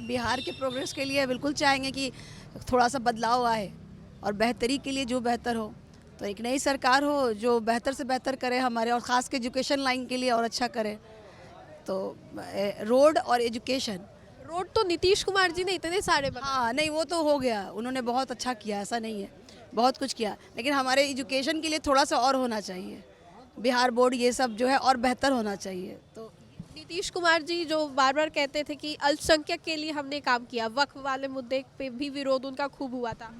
बिहार के प्रोग्रेस के लिए बिल्कुल चाहेंगे कि थोड़ा सा बदलाव आए और बेहतरी के लिए जो बेहतर हो, तो एक नई सरकार हो जो बेहतर से बेहतर करे हमारे, और ख़ास के एजुकेशन लाइन के लिए और अच्छा करे। तो रोड और एजुकेशन। रोड तो नीतीश कुमार जी ने इतने सारे बनाए। हाँ नहीं, वो तो हो गया, उन्होंने बहुत अच्छा किया, ऐसा नहीं है, बहुत कुछ किया, लेकिन हमारे एजुकेशन के लिए थोड़ा सा और होना चाहिए। बिहार बोर्ड ये सब जो है और बेहतर होना चाहिए। तो नीतीश कुमार जी जो बार बार कहते थे कि अल्पसंख्यक के लिए हमने काम किया, वक्फ वाले मुद्दे पे भी विरोध उनका खूब हुआ था।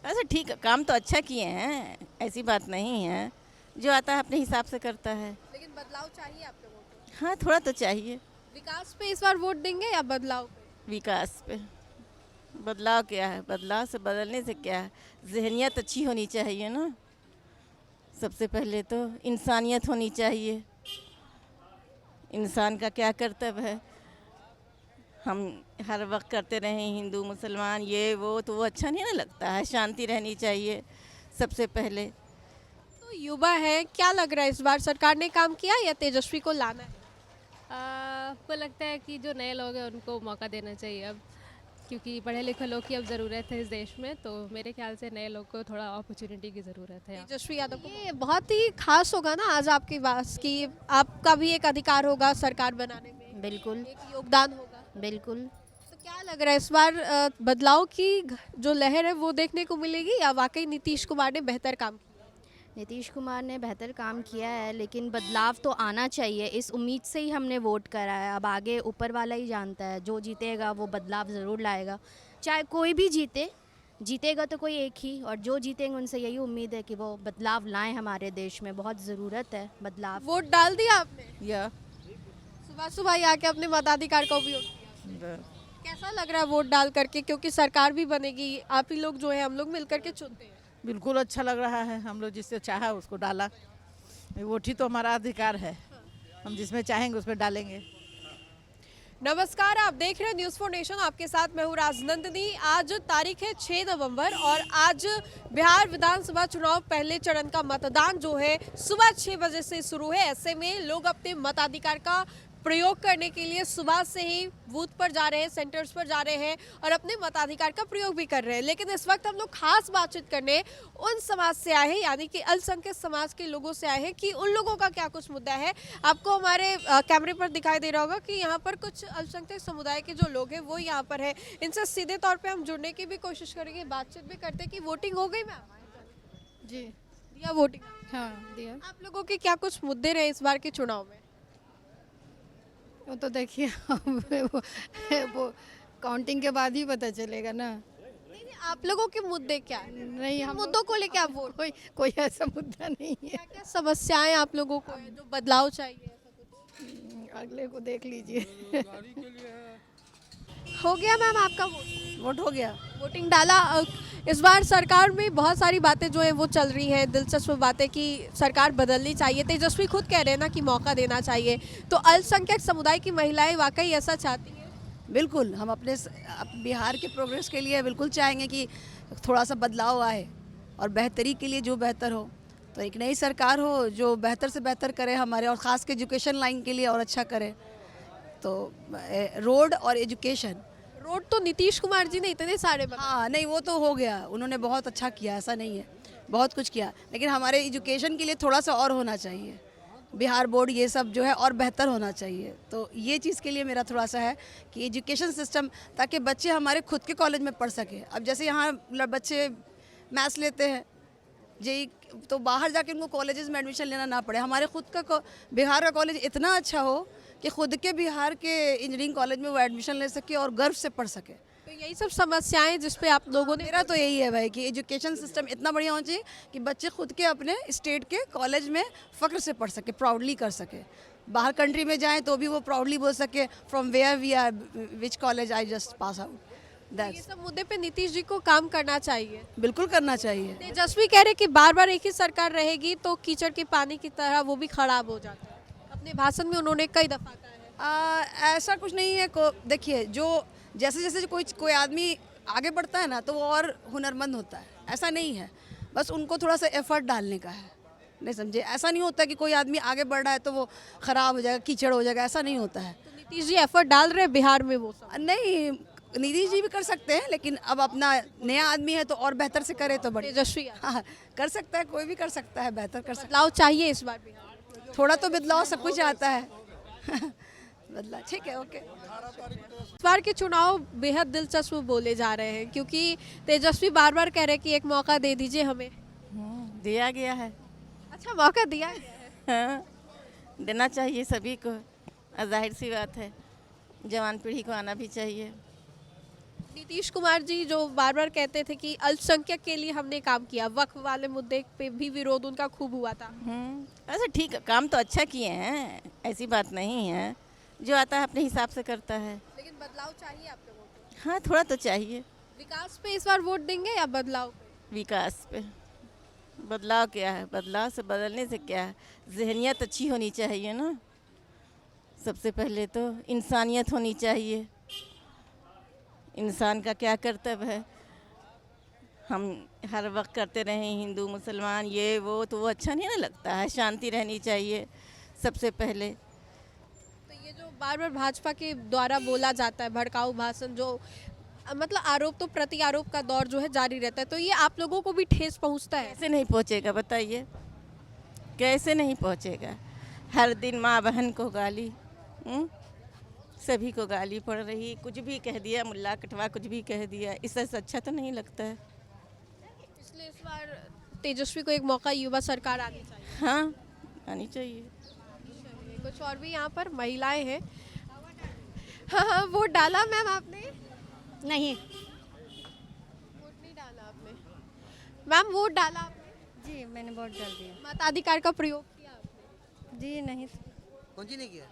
ऐसे ठीक है, काम तो अच्छा किए हैं, ऐसी बात नहीं है, जो आता है अपने हिसाब से करता है। लेकिन बदलाव चाहिए आप लोगों को। हाँ थोड़ा तो चाहिए। विकास पे इस बार वोट देंगे या बदलाव पे? विकास पे। बदलाव क्या है, बदलाव से बदलने से क्या है, जहनियत अच्छी होनी चाहिए ना। सबसे पहले तो इंसानियत होनी चाहिए। इंसान का क्या कर्तव्य है, हम हर वक्त करते रहें हिंदू मुसलमान ये वो, तो वो अच्छा नहीं ना लगता है। शांति रहनी चाहिए सबसे पहले। तो युवा है, क्या लग रहा है इस बार सरकार ने काम किया या तेजस्वी को लाना है? आपको लगता है कि जो नए लोग हैं उनको मौका देना चाहिए अब, क्योंकि पढ़े लिखे लोग की अब ज़रूरत है इस देश में, तो मेरे ख्याल से नए लोग को थोड़ा अपॉर्चुनिटी की ज़रूरत है। तेजस्वी यादव को ये बहुत ही खास होगा ना आज आपकी बात की, आपका भी एक अधिकार होगा सरकार बनाने में, बिल्कुल एक योगदान होगा। बिल्कुल। तो क्या लग रहा है इस बार बदलाव की जो लहर है वो देखने को मिलेगी या वाकई नीतीश कुमार ने बेहतर काम किया? नीतीश कुमार ने बेहतर काम किया है, लेकिन बदलाव तो आना चाहिए, इस उम्मीद से ही हमने वोट करा है। अब आगे ऊपर वाला ही जानता है, जो जीतेगा वो बदलाव ज़रूर लाएगा। चाहे कोई भी जीतेगा तो कोई एक ही, और जो जीतेंगे उनसे यही उम्मीद है कि वो बदलाव लाएं। हमारे देश में बहुत ज़रूरत है बदलाव। वोट डाल दिया आपने? या सुबह सुबह ही आके अपने मताधिकार का उपयोग किया। कैसा लग रहा है वोट डाल करके, क्योंकि सरकार भी बनेगी, आप ही लोग जो है हम लोग मिलकर के चुनते हैं। बिल्कुल अच्छा लग रहा है, हम लोग जिससे चाहा उसको डाला। वोट ही तो हमारा अधिकार है, हम जिसमें चाहेंगे उसमें डालेंगे। नमस्कार, आप देख रहे हैं न्यूज़ फॉर नेशन, आपके साथ मैं हूँ राजनंदिनी। आज तारीख है 6 नवंबर और आज बिहार विधानसभा चुनाव पहले चरण का मतदान जो है सुबह 6 बजे से शुरू है। ऐसे में लोग अपने मताधिकार का प्रयोग करने के लिए सुबह से ही बूथ पर जा रहे हैं, सेंटर्स पर जा रहे हैं और अपने मताधिकार का प्रयोग भी कर रहे हैं। लेकिन इस वक्त हम लोग खास बातचीत करने उन समाज से आए हैं, यानी कि अल्पसंख्यक समाज के लोगों से आए हैं कि उन लोगों का क्या कुछ मुद्दा है। आपको हमारे कैमरे पर दिखाई दे रहा होगा कि यहाँ पर कुछ अल्पसंख्यक समुदाय के जो लोग हैं वो यहाँ पर है। इनसे सीधे तौर पर हम जुड़ने की भी कोशिश करेंगे, बातचीत भी करते हैं कि वोटिंग हो गई मैम? जी दिया वोटिंग? हाँ दिया। आप लोगों के क्या कुछ मुद्दे रहे इस बार के चुनाव में? वो तो देखिए वो काउंटिंग के बाद ही पता चलेगा ना। नहीं, आप लोगों के मुद्दे क्या है? नहीं, हम मुद्दों को लेके आप वोट, कोई ऐसा मुद्दा नहीं है। क्या क्या समस्याएं आप लोगों को है जो बदलाव चाहिए, ऐसा कुछ? अगले को देख लीजिए। हो गया मैम आपका वोट? वोट हो गया। वोटिंग डाला। इस बार सरकार में बहुत सारी बातें जो है वो चल रही हैं, दिलचस्प बातें कि सरकार बदलनी चाहिए। तेजस्वी खुद कह रहे हैं ना कि मौका देना चाहिए, तो अल्पसंख्यक समुदाय की महिलाएं वाकई ऐसा चाहती हैं? बिल्कुल, हम अपने बिहार के प्रोग्रेस के लिए बिल्कुल चाहेंगे कि थोड़ा सा बदलाव आए और बेहतरी के लिए जो बेहतर हो, तो एक नई सरकार हो जो बेहतर से बेहतर करे हमारे, और ख़ास के एजुकेशन लाइन के लिए और अच्छा करे। तो रोड और एजुकेशन। रोड तो नीतीश कुमार जी ने इतने सारे बनाए। हाँ नहीं, वो तो हो गया, उन्होंने बहुत अच्छा किया, ऐसा नहीं है, बहुत कुछ किया, लेकिन हमारे एजुकेशन के लिए थोड़ा सा और होना चाहिए। बिहार बोर्ड ये सब जो है और बेहतर होना चाहिए। तो ये चीज़ के लिए मेरा थोड़ा सा है कि एजुकेशन सिस्टम, ताकि बच्चे हमारे खुद के कॉलेज में पढ़ सके। अब जैसे यहाँ बच्चे मैथ्स लेते हैं जेई, तो बाहर जाके उनको कॉलेजेस में एडमिशन लेना ना पड़े। हमारे खुद का बिहार का कॉलेज इतना अच्छा हो कि खुद के बिहार के इंजीनियरिंग कॉलेज में वो एडमिशन ले सके और गर्व से पढ़ सके। तो यही सब समस्याएं जिस पे आप लोगों ने, मेरा तो यही है भाई कि एजुकेशन सिस्टम इतना बढ़िया होना चाहिए कि बच्चे खुद के अपने स्टेट के कॉलेज में फ़ख्र से पढ़ सके, प्राउडली कर सके। बाहर कंट्री में जाएं तो भी वो प्राउडली बोल सके from where we are, which college I just pass out. ये सब मुद्दे पे नीतीश जी को काम करना चाहिए। बिल्कुल करना चाहिए। तेजस्वी कह रहे कि बार बार एक ही सरकार रहेगी तो कीचड़ के पानी की तरह वो भी खराब हो जाता है। अपने भाषण में उन्होंने कई दफा कहा है। ऐसा कुछ नहीं है। देखिए, जो जैसे जैसे कोई आदमी आगे बढ़ता है ना, तो वो और हुनरमंद होता है। ऐसा नहीं है, बस उनको थोड़ा सा एफर्ट डालने का है। नहीं समझे, ऐसा नहीं होता कि कोई आदमी आगे बढ़ रहा है तो वो ख़राब हो जाएगा, कीचड़ हो जाएगा, ऐसा नहीं होता है। नीतीश जी एफर्ट डाल रहे हैं बिहार में वो सब? नहीं, नीतीश जी भी कर सकते हैं, लेकिन अब अपना नया आदमी है तो और बेहतर से करे तो बढ़िया। तेजस्वी यादव। हाँ, कर सकता है, कोई भी कर सकता है, बेहतर कर सकता बदलाव चाहिए इस बार बिहार में। है। थोड़ा तो बदलाव सब कुछ आता है। बदला ठीक है, ओके। इस बार के चुनाव बेहद दिलचस्प बोले जा रहे हैं क्योंकि तेजस्वी बार बार कह रहे हैं कि एक मौका दे दीजिए हमें। दिया गया है। अच्छा, मौका दिया गया है। हाँ, देना चाहिए सभी को। जाहिर सी बात है, जवान पीढ़ी को आना भी चाहिए। नीतीश कुमार जी जो बार बार कहते थे कि अल्पसंख्यक के लिए हमने काम किया, वक्फ वाले मुद्दे पे भी विरोध उनका खूब हुआ था। अच्छा ठीक है, काम तो अच्छा किए हैं, ऐसी बात नहीं है। जो आता है अपने हिसाब से करता है। लेकिन बदलाव चाहिए आप लोगों को। हाँ, थोड़ा तो चाहिए। विकास पे इस बार वोट देंगे या बदलाव पे? विकास पे। बदलाव क्या है? बदलाव से बदलने से क्या है? जहनियत अच्छी होनी चाहिए ना। सबसे पहले तो इंसानियत होनी चाहिए। इंसान का क्या कर्तव्य है? हम हर वक्त करते रहें हिंदू मुसलमान ये वो, तो वो अच्छा नहीं ना लगता है। शांति रहनी चाहिए सबसे पहले। तो ये जो बार बार भाजपा के द्वारा बोला जाता है भड़काऊ भाषण, जो मतलब आरोप तो प्रति आरोप का दौर जो है जारी रहता है, तो ये आप लोगों को भी ठेस पहुंचता है? कैसे नहीं पहुँचेगा बताइए, कैसे नहीं पहुँचेगा? हर दिन माँ बहन को गाली, सभी को गाली पड़ रही। कुछ भी कह दिया, मुल्ला कटवा कुछ भी कह दिया, इससे अच्छा तो नहीं लगता है। इसलिए इस बार तेजस्वी को एक मौका युवा सरकार आनी चाहिए। हाँ, आनी चाहिए। कुछ और भी यहाँ पर महिलाएं हैं। हाँ हाँ, वोट डाला मैम आपने? नहीं वोट नहीं डाला आपने? मैम वोट डाला आपने? जी, मैंने वोट डाल दिया। मताधिकार का प्रयोग किया आपने? जी नहीं। कौन सी नहीं किया?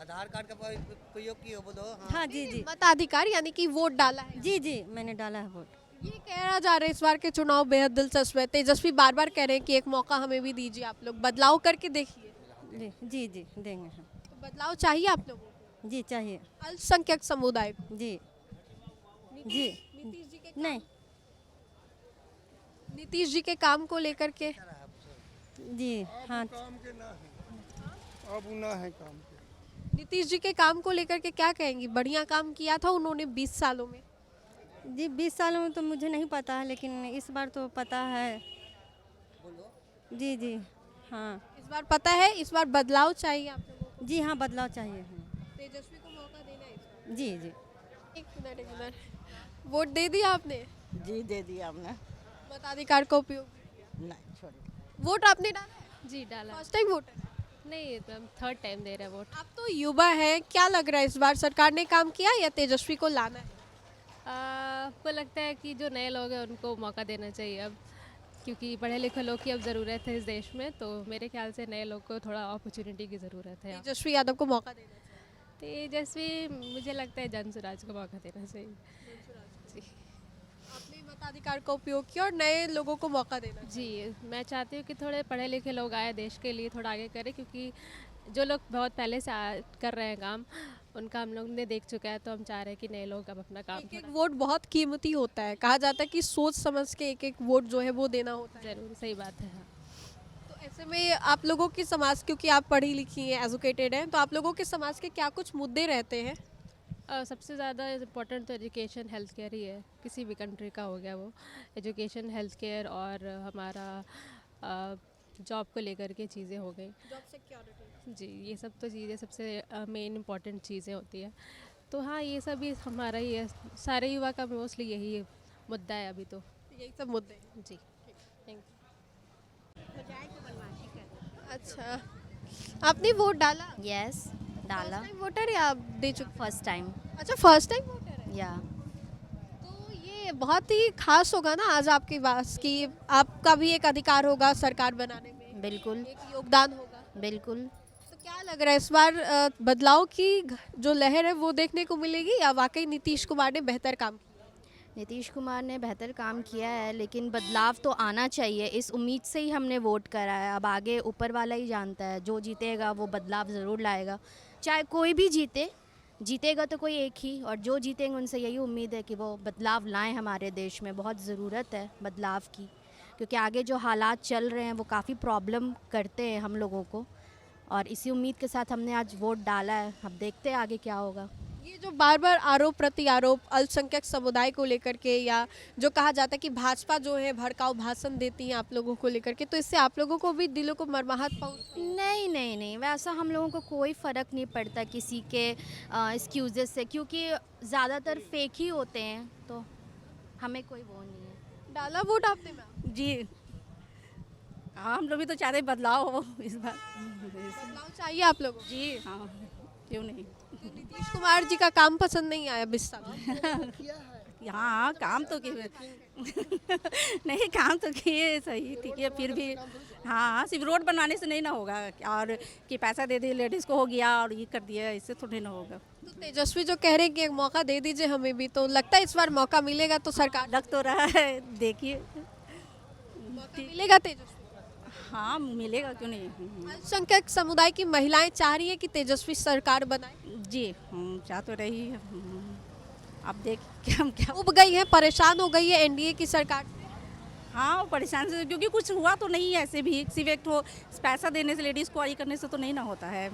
आधार कार्ड का प्रयोग किया बोलो। हाँ, हाँ जी जी मताधिकार यानी कि वोट डाला है। जी जी मैंने डाला है वोट। ये कहा जा रहा है इस बार के चुनाव बेहद दिलचस्प है। तेजस्वी बार बार कह रहे हैं कि एक मौका हमें भी दीजिए, आप लोग बदलाव करके देखिए। जी जी जी देंगे हम। तो बदलाव चाहिए आप लोगों को? जी चाहिए। अल्पसंख्यक समुदाय को? जी जी नीतीश जी के नहीं नीतीश जी के काम को लेकर के जी हाँ अब ना है काम के। नीतीश जी के काम को लेकर के क्या कहेंगी? बढ़िया काम किया था उन्होंने 20 सालों में। जी 20 सालों में तो मुझे नहीं पता है, लेकिन इस बार तो पता है। जी जी हाँ इस बार पता है, इस बार बदलाव चाहिए आप लोगों को। जी हाँ, बदलाव चाहिए हमें। तेजस्वी को मौका देना है इस बार। जी जी एक मिनट वोट दे दिया आपने? जी दे दिया हमने। मताधिकार का उपयोग? नहीं छोड़िए। वोट आपने डाला है? जी डाला। फर्स्ट टाइम वोट है? नहीं, थर्ड टाइम दे रहे हैं वोट। आप तो युवा है, क्या लग रहा है इस बार सरकार ने काम किया या तेजस्वी को लाना है? आपको लगता है कि जो नए लोग हैं उनको मौका देना चाहिए अब, क्योंकि पढ़े लिखे लोग की अब ज़रूरत है इस देश में, तो मेरे ख्याल से नए लोग को थोड़ा अपॉर्चुनिटी की ज़रूरत है। तेजस्वी यादव को मौका देना चाहिए। तेजस्वी मुझे लगता है जनसुराज को मौका देना चाहिए। जी आपने मताधिकार का उपयोग किया और नए लोगों को मौका देना चाहिए। जी, मैं चाहती हूँ कि थोड़े पढ़े लिखे लोग आए देश के लिए, थोड़ा आगे करें, क्योंकि जो लोग बहुत पहले से कर रहे हैं काम, उनका हम लोग ने देख चुका है, तो हम चाह रहे हैं कि नए लोग अब अपना काम एक वोट बहुत कीमती होता है, कहा जाता है कि सोच समझ के एक एक वोट जो है वो देना होता है। ज़रूर, सही बात है। हाँ, तो ऐसे में आप लोगों की समाज, क्योंकि आप पढ़ी लिखी हैं, एजुकेटेड हैं, तो आप लोगों के समाज के क्या कुछ मुद्दे रहते हैं? सबसे ज़्यादा इम्पोर्टेंट तो एजुकेशन हेल्थ केयर ही है, किसी भी कंट्री का हो गया वो। एजुकेशन हेल्थ केयर और हमारा जॉब को लेकर के चीज़ें हो गई। Job security. जी, ये सब तो चीज़ें सबसे मेन इम्पॉर्टेंट चीज़ें होती है। तो हाँ, ये सब ही हमारा ही है, सारे युवा का मोस्टली यही मुद्दा है अभी तो। यही सब मुद्दे हैं। जी, थैंक यू। अच्छा, आपने वोट डाला? यस डाला। फर्स्ट टाइम वोटर या आप दे चुके? फर्स्ट टाइम अच्छा, फर्स्ट टाइम वोटर है। या तो ये बहुत ही खास होगा ना आज आपके पास कि आपका भी एक अधिकार होगा सरकार बनाने में, बिल्कुल एक योगदान होगा। बिल्कुल। तो क्या लग रहा है इस बार बदलाव की जो लहर है वो देखने को मिलेगी या वाकई नीतीश कुमार ने बेहतर काम किया? नीतीश कुमार ने बेहतर काम किया है, लेकिन बदलाव तो आना चाहिए, इस उम्मीद से ही हमने वोट करा है। अब आगे ऊपर वाला ही जानता है, जो जीतेगा वो बदलाव ज़रूर लाएगा। चाहे कोई भी जीतेगा तो कोई एक ही, और जो जीतेंगे उनसे यही उम्मीद है कि वो बदलाव लाएं। हमारे देश में बहुत ज़रूरत है बदलाव की, क्योंकि आगे जो हालात चल रहे हैं वो काफ़ी प्रॉब्लम करते हैं हम लोगों को। और इसी उम्मीद के साथ हमने आज वोट डाला है। अब देखते हैं आगे क्या होगा। ये जो बार बार आरोप प्रति आरोप अल्पसंख्यक समुदाय को लेकर के, या जो कहा जाता है कि भाजपा जो है भड़काऊ भाषण देती है आप लोगों को लेकर के, तो इससे आप लोगों को भी दिलों को मरमाहत पहुंचती है? नहीं नहीं नहीं, वैसा हम लोगों को कोई फ़र्क नहीं पड़ता किसी के एक्सक्यूज़ेस से, क्योंकि ज़्यादातर फेक ही होते हैं, तो हमें कोई वो नहीं है। डाला वोट आपने मैम? जी हाँ, हम लोग भी तो चाहते हैं बदलाव हो इस बार। बदलाव चाहिए आप लोगों को? जी हाँ, क्यों नहीं। तो नीतीश कुमार जी का काम पसंद नहीं आया 20 साल में? हाँ काम तो किए नहीं, काम तो किए सही, ठीक है, फिर भी हाँ सिर्फ रोड बनवाने से नहीं ना होगा, और कि पैसा दे दिए लेडीज़ को हो गया और ये कर दिया, इससे थोड़ी ना होगा। तो तेजस्वी जो कह रहे हैं कि एक मौका दे दीजिए हमें भी, तो लगता है इस बार मौका मिलेगा तो सरकार लग तो रहा है, देखिए मौका मिलेगा तेजस्वी? हाँ मिलेगा, क्यों नहीं। अल्पसंख्यक समुदाय की महिलाएं चाह रही है कि तेजस्वी सरकार बनाए। जी हम चाह तो रही है, अब देख क्या हम क्या। उब गई है, परेशान हो गई है एनडीए की सरकार से। हाँ वो परेशान से, क्योंकि कुछ हुआ तो नहीं है, ऐसे भी सिर्फ एक तो पैसा देने से लेडीज़ को आई करने से तो नहीं ना होता है।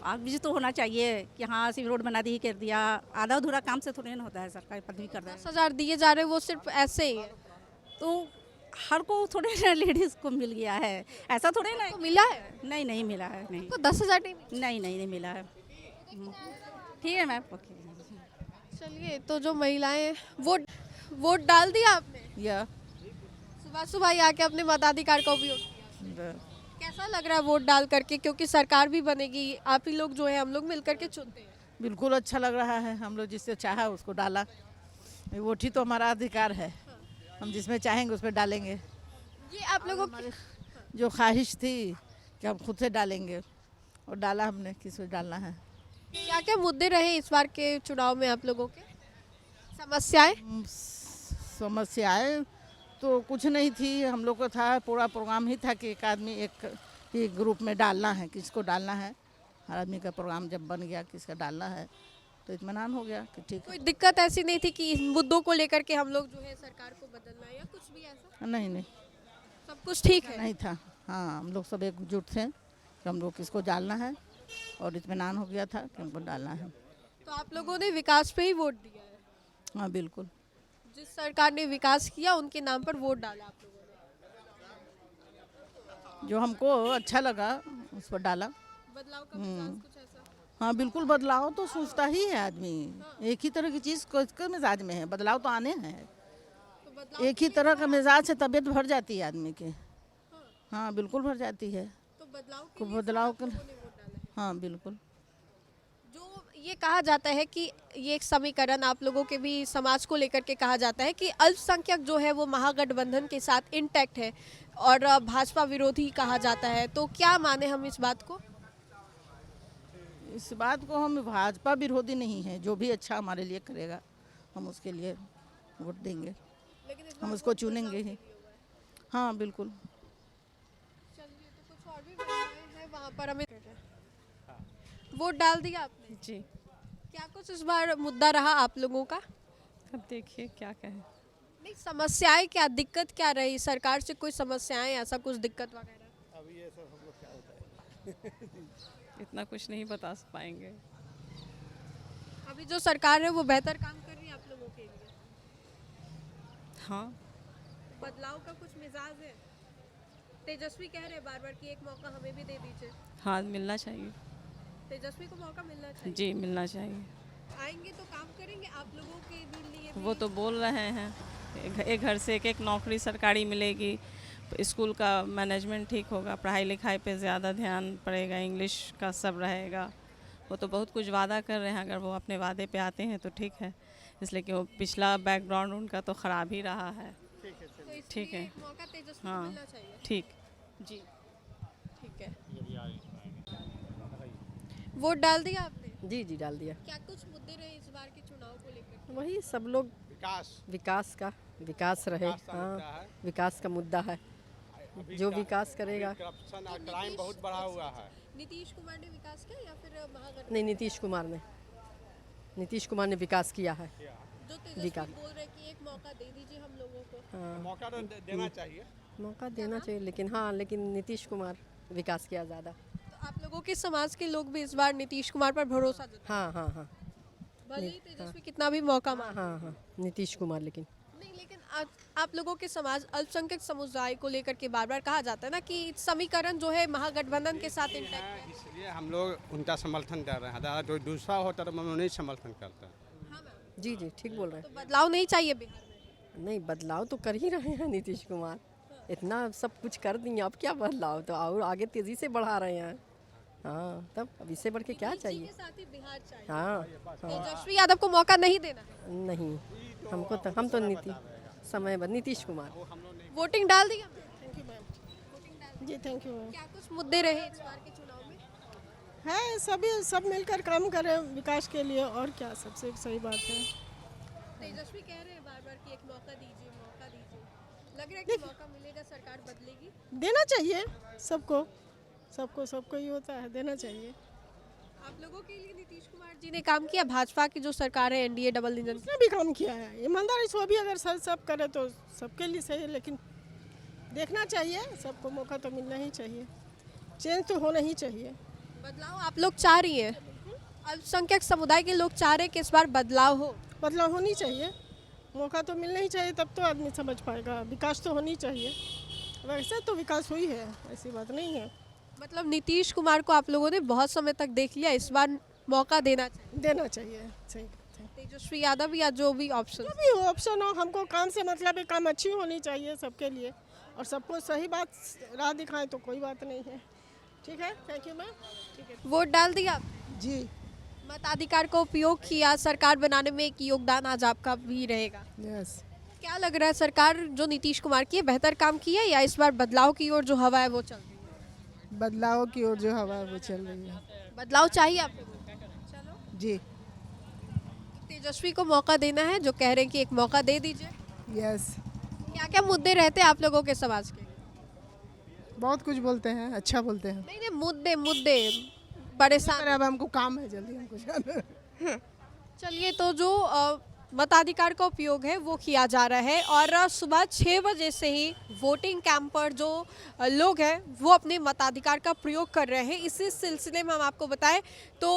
आप भी तो होना चाहिए कि हाँ सिर्फ रोड बना दी कर दिया, आधा अधूरा काम से थोड़ी ना होता है, सरकारी पदवी कर रहा है। 10,000 दिए जा रहे हैं वो सिर्फ ऐसे ही है, तो हर को थोड़े ना लेडीज़ को मिल गया है, ऐसा थोड़े ना। तो मिला है नहीं नहीं मिला है, नहीं तो 10,000 नहीं मिला। नहीं नहीं नहीं मिला है। ठीक है मैम, ओके। चलिए, तो जो महिलाएं वोट डाल दिया आपने? या सुबह सुबह ही आके अपने मताधिकार का उपयोग किया। कैसा लग रहा है वोट डाल करके, क्योंकि सरकार भी बनेगी, आप ही लोग जो है हम लोग मिलकर के चुनते हैं? बिल्कुल अच्छा लग रहा है, हम लोग जिससे चाहा उसको डाला। वोट ही तो हमारा अधिकार है, हम जिसमें चाहेंगे उसमें डालेंगे। ये आप लोगों की जो ख्वाहिश थी कि हम खुद से डालेंगे, और डाला हमने, किसको डालना है। क्या क्या मुद्दे रहे इस बार के चुनाव में आप लोगों के? समस्याएं? समस्याएं तो कुछ नहीं थी, हम लोग को था, पूरा प्रोग्राम ही था कि एक आदमी एक ही ग्रुप में डालना है, किसको डालना है। हर आदमी का प्रोग्राम जब बन गया किसका डालना है, तो इत्मीनान हो गया कि ठीक कोई दिक्कत ऐसी नहीं थी कि इन मुद्दों को लेकर के हम लोग जो है सरकार को बदलना है या कुछ भी ऐसा? है। नहीं नहीं सब कुछ ठीक है? नहीं था। हाँ हम लोग सब एकजुट थे कि हम लोग किसको डालना है, और इत्मीनान हो गया था कि हमको डालना है। तो आप लोगों ने विकास पे ही वोट दिया है? हाँ बिल्कुल। जिस सरकार ने विकास किया उनके नाम पर वोट डाला आप लोगों ने? जो हमको अच्छा लगा उस पर डाला। बदलाव का मिजाज कुछ ऐसा? हाँ बिल्कुल, बदलाव तो सोचता ही है आदमी। एक ही तरह की चीज़ किसके मिजाज में है, बदलाव तो आने हैं। तो बदलाव एक ही तरह का मिजाज से तबीयत भर जाती है आदमी के। हाँ बिल्कुल भर जाती है। तो बदलाव को के बदलाव कर, लिए वोट डाला है। हाँ बिल्कुल। जो ये कहा जाता है कि ये एक समीकरण आप लोगों के भी समाज को लेकर के कहा जाता है कि अल्पसंख्यक जो है वो महागठबंधन के साथ इंटैक्ट है और भाजपा विरोधी कहा जाता है, तो क्या माने हम इस बात को? इस बात को हम भाजपा विरोधी नहीं है, जो भी अच्छा हमारे लिए करेगा हम उसके लिए वोट देंगे, लेकिन इस हम उसको चुनेंगे ही। हाँ बिल्कुल। चलिए, तो कुछ और भी महिलाएं हैं वहाँ पर, हमें वोट डाल दिया आपने? जी। क्या कुछ इस बार मुद्दा रहा आप लोगों का? अब देखिए क्या कहें। नहीं, समस्याएं क्या, दिक्कत क्या रही सरकार से? कोई समस्याएं, ऐसा कुछ दिक्कत वगैरह? अभी ये सब हम लोग क्या होता है इतना कुछ नहीं बता पाएंगे। अभी जो सरकार है वो बेहतर काम कर रही है आप लोगों के लिए? हाँ बदलाव का कुछ मिजाज है? तेजस्वी कह रहे हैं बार बार कि एक मौका हमें भी दे दीजिए। हाँ मिलना चाहिए। तेजस्वी को मौका मिलना चाहिए। जी मिलना चाहिए। आएंगे तो काम करेंगे आप लोगों के लिए भी? वो तो बोल रहे हैं एक घर से एक नौकरी सरकारी मिलेगी, स्कूल का मैनेजमेंट ठीक होगा, पढ़ाई लिखाई पे ज़्यादा ध्यान पड़ेगा, इंग्लिश का सब रहेगा। वो तो बहुत कुछ वादा कर रहे हैं, अगर वो अपने वादे पे आते हैं तो ठीक है, इसलिए कि वो पिछला बैकग्राउंड उनका तो ख़राब ही रहा है। तो ठीक है, मौका तेजस्वी को हाँ मिलना चाहिए। ठीक जी ठीक है। वोट डाल दिया आपने? जी जी डाल दिया। क्या कुछ मुद्दे रहे इस बार के चुनाव को लेकर? वही सब लोग विकास रहे। हाँ विकास का मुद्दा है, जो विकास करेगा। करप्शन और क्राइम बहुत बढ़ा हुआ है। नीतीश कुमार ने विकास किया या फिर महागठबंधन? नहीं, नीतीश कुमार ने विकास किया है। जो तेजस्वी बोल रहे कि एक मौका दे दीजिए हम लोगों को। हाँ मौका तो देना चाहिए। मौका देना चाहिए, लेकिन नीतीश कुमार विकास किया ज़्यादा। तो आप लोगों के समाज के लोग भी इस बार नीतीश कुमार पर भरोसा जताते हाँ हाँ हाँ हैं। भले ही तेजस्वी कितना भी मौका मांगे। हाँ हाँ नीतीश कुमार लेकिन नहीं, लेकिन आप लोगों के समाज अल्पसंख्यक समुदाय को लेकर के बार बार कहा जाता है ना कि समीकरण जो है महागठबंधन के साथ इंटैक्ट है। इसलिए हम लोग उनका समर्थन कर रहे हैं। अगर जो दूसरा होता तो हम नहीं समर्थन करते हैं। जी जी ठीक बोल रहे तो बदलाव नहीं चाहिए बिहार में। हैं। नहीं बदलाव तो कर ही रहे हैं नीतीश कुमार, इतना सब कुछ कर दिए, अब क्या बदलाव, तो और आगे तेज़ी से बढ़ा रहे हैं। हाँ तब अब इससे बढ़ के क्या नीति चाहिए। के साथ ही बिहार चाहिए। हाँ तेजस्वी यादव को मौका नहीं देना है। नहीं हमको तो हम तो समय पर नीतीश कुमार। वोटिंग डाल दी हमने? जी थैंक यू। क्या कुछ मुद्दे रहे इस बार के चुनाव में? है सभी सब मिलकर काम करें विकास के लिए, और क्या सबसे सही बात है। तेजस्वी कह रहे हैं बार बार कि एक मौका दीजिए, मौका दीजिए। लग रहा है कि मौका मिलेगा, सरकार बदलेगी। देना चाहिए सबको, सबको ही होता है, देना चाहिए। आप लोगों के लिए नीतीश कुमार जी ने काम किया, भाजपा की जो सरकार है एनडीए डबल इंजन उसने भी काम किया है, ईमानदारी से वो भी अगर सब करे तो सबके लिए सही है, लेकिन देखना चाहिए, सबको मौका तो मिलना ही चाहिए, चेंज तो होना ही चाहिए। बदलाव आप लोग चाह रही हैं, अल्पसंख्यक समुदाय के लोग चाह रहे हैं कि इस बार बदलाव हो। बदलाव होनी चाहिए, मौका तो मिलना ही चाहिए, तब तो आदमी समझ पाएगा। विकास तो होनी चाहिए, वैसे तो विकास हुई है, ऐसी बात नहीं है। मतलब नीतीश कुमार को आप लोगों ने बहुत समय तक देख लिया, इस बार मौका देना चाहिए। देना चाहिए, सही बात है। तेजस्वी यादव या जो भी ऑप्शन, जो भी हो ऑप्शन हो, हमको काम से मतलब है, काम अच्छी होनी चाहिए सबके लिए, और सबको सही बात राह दिखाएं तो कोई बात नहीं है। ठीक है, थैंक यू मैम। ठीक है, वोट डाल दिया जी। मताधिकार का उपयोग किया, सरकार बनाने में एक योगदान आज आपका भी रहेगा। यस। क्या लग रहा है, सरकार जो नीतीश कुमार की है बेहतर काम की है, या इस बार बदलाव की ओर जो हवा है वो चल रही है? बदलाव की ओर जो हवा है वो चल रही है। बदलाव चाहिए आप लोगों को? चलो, जी तेजस्वी को मौका देना है, जो कह रहे हैं कि एक मौका दे दीजिए। यस। क्या क्या मुद्दे रहते हैं आप लोगों के समाज के? बहुत कुछ बोलते हैं, अच्छा बोलते हैं। नहीं मुद्दे परेशान। अब हमको काम है, जल्दी हमको जाना। चलिए, तो जो मताधिकार का उपयोग है वो किया जा रहा है, और सुबह 6 बजे से ही वोटिंग कैंप पर जो लोग हैं वो अपने मताधिकार का प्रयोग कर रहे हैं। इसी सिलसिले में हम आपको बताएं तो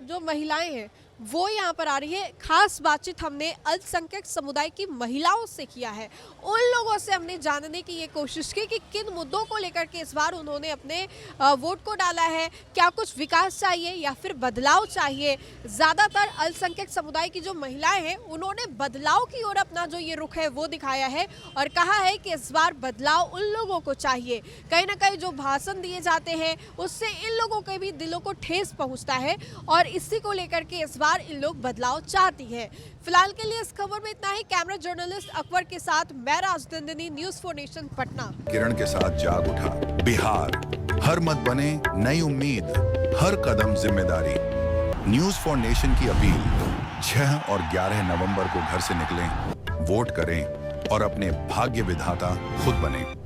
जो महिलाएं हैं वो यहाँ पर आ रही है। खास बातचीत हमने अल्पसंख्यक समुदाय की महिलाओं से किया है, उन लोगों से हमने जानने की ये कोशिश की कि किन मुद्दों को लेकर के इस बार उन्होंने अपने वोट को डाला है, क्या कुछ विकास चाहिए या फिर बदलाव चाहिए। ज़्यादातर अल्पसंख्यक समुदाय की जो महिलाएं हैं उन्होंने बदलाव की ओर अपना जो ये रुख है वो दिखाया है, और कहा है कि इस बार बदलाव उन लोगों को चाहिए। कहीं ना कहीं जो भाषण दिए जाते हैं उससे इन लोगों के भी दिलों को ठेस पहुँचता है, और इसी को लेकर के इस बार इन लोग बदलाव चाहती है। फिलहाल के लिए इस खबर में इतना ही। कैमरा जर्नलिस्ट अकबर के साथ मैं Rajnandini, news for nation, Patna. Kiran के साथ जाग उठा बिहार, हर मत बने नई उम्मीद, हर कदम जिम्मेदारी। न्यूज़ फॉर नेशन की अपील, 6 और 11 नवंबर को घर से निकलें, वोट करें और अपने भाग्य विधाता खुद बनें।